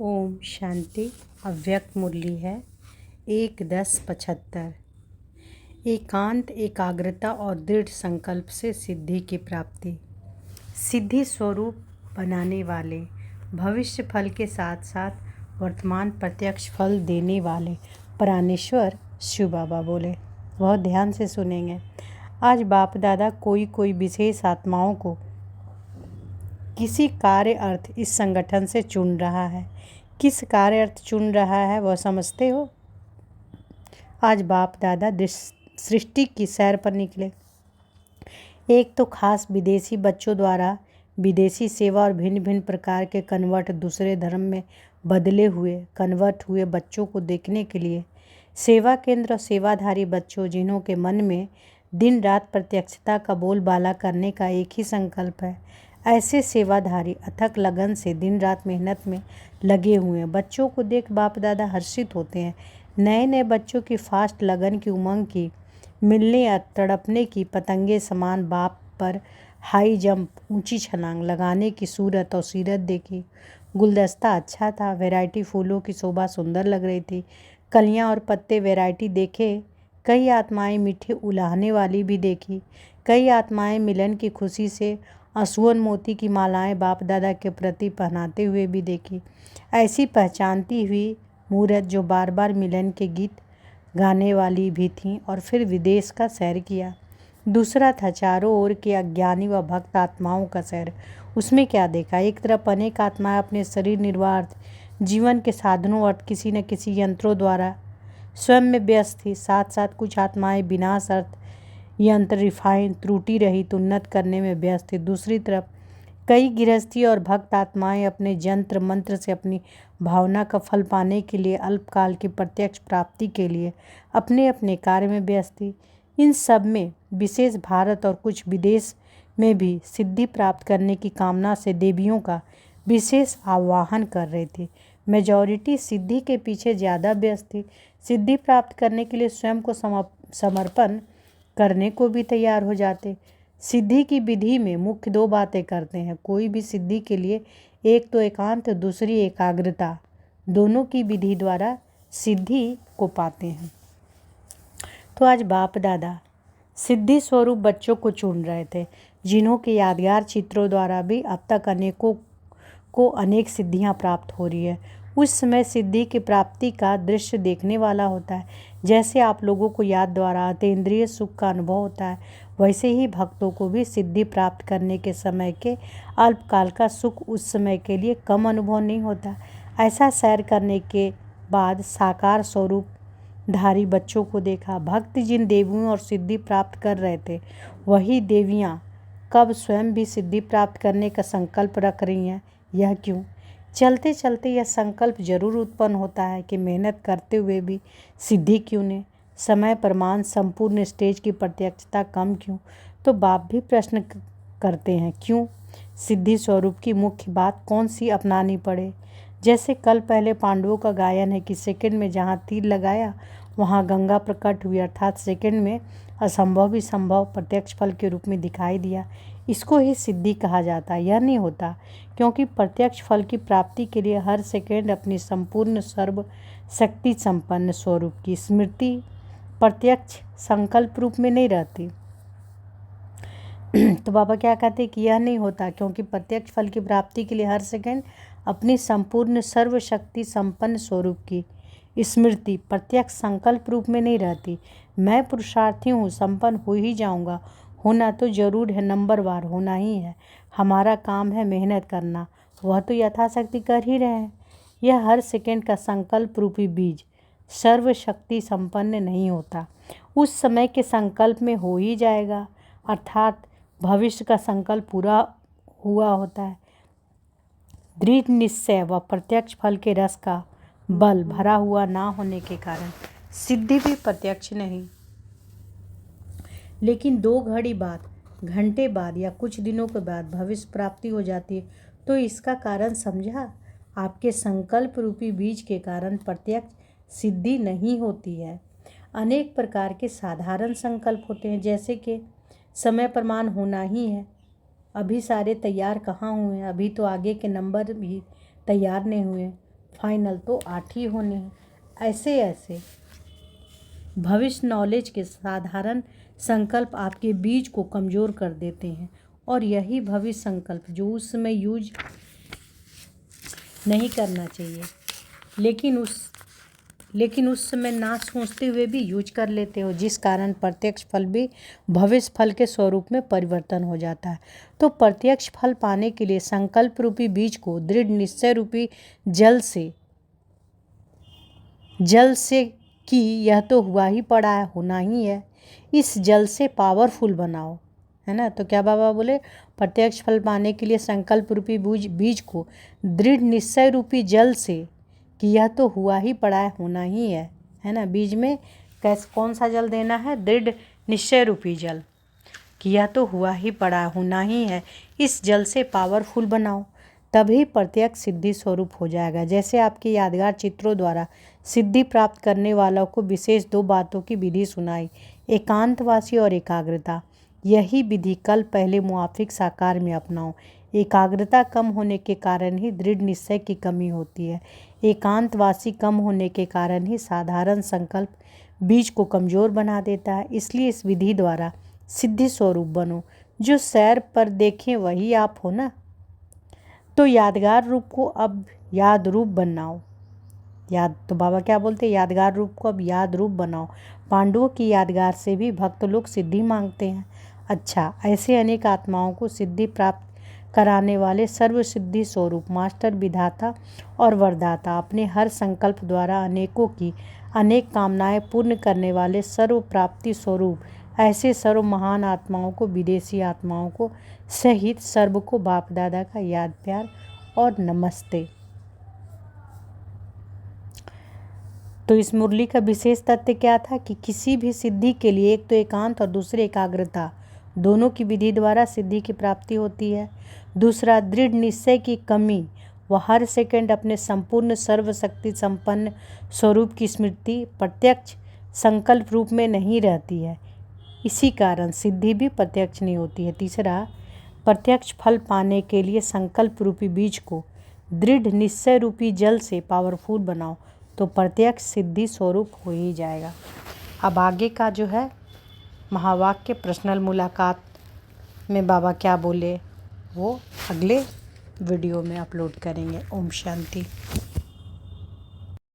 ओम शांति। अव्यक्त मुरली है 1-10-75। एकांत, एकाग्रता और दृढ़ संकल्प से सिद्धि की प्राप्ति। सिद्धि स्वरूप बनाने वाले, भविष्य फल के साथ साथ वर्तमान प्रत्यक्ष फल देने वाले प्राणेश्वर शिव बाबा बोले। बहुत ध्यान से सुनेंगे। आज बाप दादा कोई विशेष आत्माओं को किसी कार्य अर्थ इस संगठन से चुन रहा है। किस कार्य अर्थ चुन रहा है वह समझते हो? आज बाप दादा सृष्टि की सैर पर निकले। एक तो खास विदेशी बच्चों द्वारा विदेशी सेवा और भिन्न भिन्न प्रकार के कन्वर्ट, दूसरे धर्म में बदले हुए कन्वर्ट हुए बच्चों को देखने के लिए सेवा केंद्र और सेवाधारी बच्चों, जिन्हों के मन में दिन रात प्रत्यक्षता का बोलबाला करने का एक ही संकल्प है, ऐसे सेवाधारी अथक लगन से दिन रात मेहनत में लगे हुए हैं। बच्चों को देख बाप दादा हर्षित होते हैं। नए नए बच्चों की फास्ट लगन की, उमंग की, मिलने या तड़पने की पतंगे समान बाप पर हाई जंप, ऊंची छलांग लगाने की सूरत और सीरत देखी। गुलदस्ता अच्छा था, वैरायटी फूलों की शोभा सुंदर लग रही थी। कलियां और पत्ते वैरायटी देखे। कई आत्माएं मीठे उलाहने वाली भी देखी। कई आत्माएं मिलन की खुशी से असुवन मोती की मालाएं बाप दादा के प्रति पहनाते हुए भी देखी। ऐसी पहचानती हुई मूरत जो बार बार मिलन के गीत गाने वाली भी थीं। और फिर विदेश का सैर किया। दूसरा था चारों ओर के अज्ञानी व भक्त आत्माओं का सैर। उसमें क्या देखा? एक तरफ अनेक आत्माएं अपने शरीर निर्वाह, जीवन के साधनों और किसी न किसी यंत्रों द्वारा स्वयं में व्यस्त थी। साथ साथ कुछ आत्माएं बिना शर्त यंत्र रिफाइन, त्रुटि रहित उन्नत करने में व्यस्त थी। दूसरी तरफ कई गृहस्थी और भक्त आत्माएं अपने यंत्र मंत्र से अपनी भावना का फल पाने के लिए, अल्पकाल की प्रत्यक्ष प्राप्ति के लिए अपने अपने कार्य में व्यस्त थी। इन सब में विशेष भारत और कुछ विदेश में भी सिद्धि प्राप्त करने की कामना से देवियों का विशेष आह्वान कर रही थी। मेजॉरिटी सिद्धि के पीछे ज़्यादा व्यस्त थी। सिद्धि प्राप्त करने के लिए स्वयं को समर्पण करने को भी तैयार हो जाते। सिद्धि की विधि में मुख्य दो बातें करते हैं। कोई भी सिद्धि के लिए एक तो एकांत, दूसरी एकाग्रता, दोनों की विधि द्वारा सिद्धि को पाते हैं। तो आज बाप दादा सिद्धि स्वरूप बच्चों को चुन रहे थे, जिन्हों के यादगार चित्रों द्वारा भी अब तक अनेकों को अनेक सिद्धियां प्राप्त हो रही है। उस समय सिद्धि की प्राप्ति का दृश्य देखने वाला होता है। जैसे आप लोगों को याद द्वारा अतीन्द्रिय सुख का अनुभव होता है, वैसे ही भक्तों को भी सिद्धि प्राप्त करने के समय के अल्पकाल का सुख उस समय के लिए कम अनुभव नहीं होता। ऐसा सैर करने के बाद साकार स्वरूप धारी बच्चों को देखा। भक्त जिन देवियों और सिद्धि प्राप्त कर रहे थे, वही देवियाँ कब स्वयं भी सिद्धि प्राप्त करने का संकल्प रख रही हैं। यह क्यों? चलते चलते यह संकल्प जरूर उत्पन्न होता है कि मेहनत करते हुए भी सिद्धि क्यों नहीं, समय प्रमाण संपूर्ण स्टेज की प्रत्यक्षता कम क्यों? तो बाप भी प्रश्न करते हैं, क्यों? सिद्धि स्वरूप की मुख्य बात कौन सी अपनानी पड़े? जैसे कल पहले पांडवों का गायन है कि सेकंड में जहाँ तीर लगाया वहाँ गंगा प्रकट हुई, अर्थात सेकंड में असंभव भी संभव प्रत्यक्ष फल के रूप में दिखाई दिया। इसको ही सिद्धि कहा जाता है। यह नहीं होता क्योंकि प्रत्यक्ष फल की प्राप्ति के लिए हर सेकंड अपनी संपूर्ण सर्व शक्ति संपन्न स्वरूप की स्मृति प्रत्यक्ष संकल्प रूप में नहीं रहती। तो बाबा क्या कहते हैं कि यह नहीं होता क्योंकि प्रत्यक्ष फल की प्राप्ति के लिए हर सेकंड अपनी संपूर्ण सर्वशक्ति संपन्न स्वरूप की स्मृति प्रत्यक्ष संकल्प रूप में नहीं रहती। मैं पुरुषार्थी हूँ, संपन्न हो ही जाऊँगा। होना तो जरूर है, नंबरवार होना ही है। हमारा काम है मेहनत करना, वह तो यथाशक्ति कर ही रहे हैं। यह हर सेकंड का संकल्प रूपी बीज सर्वशक्ति संपन्न नहीं होता। उस समय के संकल्प में हो ही जाएगा, अर्थात भविष्य का संकल्प पूरा हुआ होता है। दृढ़ निश्चय व प्रत्यक्ष फल के रस का बल भरा हुआ ना होने के कारण सिद्धि भी प्रत्यक्ष नहीं, लेकिन 2 घड़ी बाद, घंटे बाद या कुछ दिनों के बाद भविष्य प्राप्ति हो जाती है। तो इसका कारण समझा? आपके संकल्प रूपी बीज के कारण प्रत्यक्ष सिद्धि नहीं होती है। अनेक प्रकार के साधारण संकल्प होते हैं, जैसे कि समय प्रमाण होना ही है। अभी सारे तैयार कहाँ हुए हैं? अभी तो आगे के नंबर भी तैयार नहीं हुए। फाइनल तो 8 ही होने हैं। ऐसे ऐसे भविष्य नॉलेज के साधारण संकल्प आपके बीज को कमज़ोर कर देते हैं, और यही भविष्य संकल्प जो उस समय यूज नहीं करना चाहिए, लेकिन उस समय ना सोचते हुए भी यूज कर लेते हो, जिस कारण प्रत्यक्ष फल भी भविष्य फल के स्वरूप में परिवर्तन हो जाता है। तो प्रत्यक्ष फल पाने के लिए संकल्प रूपी बीज को दृढ़ निश्चय रूपी जल से कि यह तो हुआ ही पड़ा है, होना ही है, इस जल से पावरफुल बनाओ, है ना। तो क्या बाबा बोले, प्रत्यक्ष फल पाने के लिए संकल्प रूपी बीज को दृढ़ निश्चय रूपी जल से कि यह तो हुआ ही पड़ा है, होना ही है ना। बीज में कौन सा जल देना है? दृढ़ निश्चय रूपी जल, कि यह तो हुआ ही पड़ा है, होना ही है, इस जल से पावरफुल बनाओ, तभी प्रत्यक्ष सिद्धि स्वरूप हो जाएगा। जैसे आपके यादगार चित्रों द्वारा सिद्धि प्राप्त करने वालों को विशेष 2 बातों की विधि सुनाई, एकांतवासी और एकाग्रता। यही विधि कल पहले मुआफिक साकार में अपनाओ। एकाग्रता कम होने के कारण ही दृढ़ निश्चय की कमी होती है। एकांतवासी कम होने के कारण ही साधारण संकल्प बीज को कमज़ोर बना देता है। इसलिए इस विधि द्वारा सिद्धि स्वरूप बनो। जो सैर पर देखें वही आप हो ना। तो यादगार रूप को अब याद रूप बनाओ। तो बाबा क्या बोलते हैं? यादगार रूप को अब याद रूप बनाओ। पांडवों की यादगार से भी भक्त लोग सिद्धि मांगते हैं। अच्छा, ऐसे अनेक आत्माओं को सिद्धि प्राप्त कराने वाले सर्व सिद्धि स्वरूप मास्टर विधाता और वरदाता, अपने हर संकल्प द्वारा अनेकों की अनेक कामनाएं पूर्ण करने वाले सर्व प्राप्ति स्वरूप, ऐसे सर्व महान आत्माओं को, विदेशी आत्माओं को सहित सर्व को बाप दादा का याद प्यार और नमस्ते। तो इस मुरली का विशेष तथ्य क्या था कि किसी भी सिद्धि के लिए एक तो एकांत और दूसरे एकाग्रता, दोनों की विधि द्वारा सिद्धि की प्राप्ति होती है। दूसरा, दृढ़ निश्चय की कमी, वह हर सेकंड अपने संपूर्ण सर्वशक्ति संपन्न स्वरूप की स्मृति प्रत्यक्ष संकल्प रूप में नहीं रहती है, इसी कारण सिद्धि भी प्रत्यक्ष नहीं होती है। तीसरा, प्रत्यक्ष फल पाने के लिए संकल्प रूपी बीज को दृढ़ निश्चय रूपी जल से पावरफुल बनाओ, तो प्रत्यक्ष सिद्धि स्वरूप हो ही जाएगा। अब आगे का जो है महावाक्य पर्सनल मुलाकात में बाबा क्या बोले वो अगले वीडियो में अपलोड करेंगे। ओम शांति।